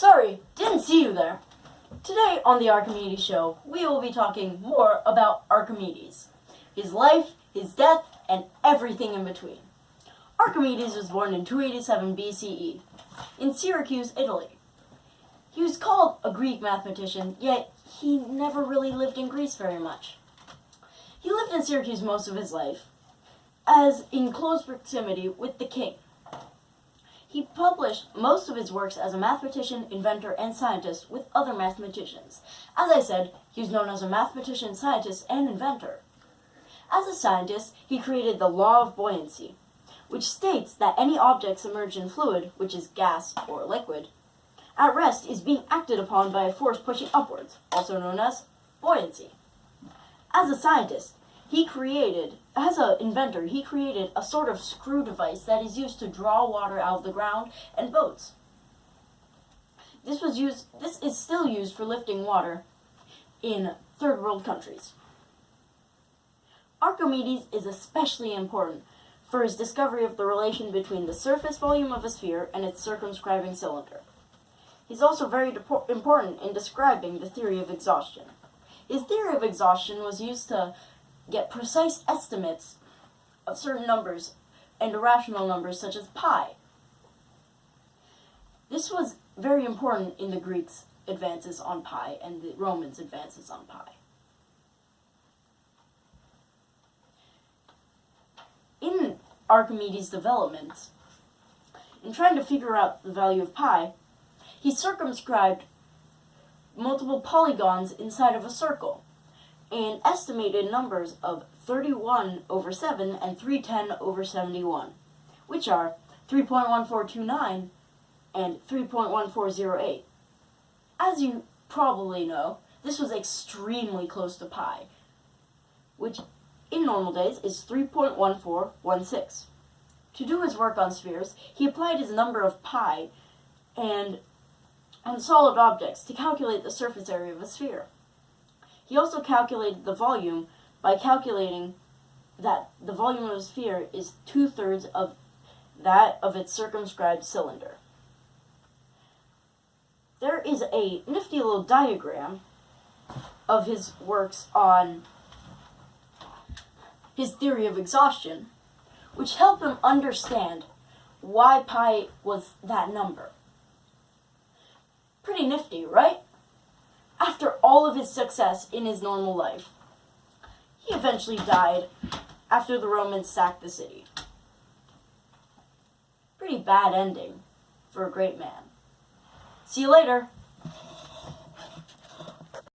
Sorry, didn't see you there. Today on the Archimedes Show, we will be talking more about Archimedes, his life, his death, and everything in between. Archimedes was born in 287 BCE in Syracuse, Italy. He was called a Greek mathematician, yet he never really lived in Greece very much. He lived in Syracuse most of his life, as in close proximity with the king. He published most of his works as a mathematician, inventor, and scientist with other mathematicians. As I said, he was known as a mathematician, scientist, and inventor. As a scientist, he created the law of buoyancy, which states that any object submerged in fluid, which is gas or liquid, at rest is being acted upon by a force pushing upwards, also known as buoyancy. As a scientist, as an inventor, he created a sort of screw device that is used to draw water out of the ground and boats. This is still used for lifting water in third world countries. Archimedes is especially important for his discovery of the relation between the surface volume of a sphere and its circumscribing cylinder. He's also very important in describing the theory of exhaustion. His theory of exhaustion was used to get precise estimates of certain numbers and irrational numbers such as pi. This was very important in the Greeks' advances on pi and the Romans' advances on pi. In Archimedes' developments, in trying to figure out the value of pi, he circumscribed multiple polygons inside of a circle and estimated numbers of 31 over 7 and 310 over 71, which are 3.1429 and 3.1408. As you probably know, this was extremely close to pi, which in normal days is 3.1416. To do his work on spheres, he applied his number of pi and on solid objects to calculate the surface area of a sphere. He also calculated the volume by calculating that the volume of a sphere is 2/3 of that of its circumscribed cylinder. There is a nifty little diagram of his works on his theory of exhaustion, which helped him understand why pi was that number. Pretty nifty, right? After all of his success in his normal life, he eventually died after the Romans sacked the city. Pretty bad ending for a great man. See you later.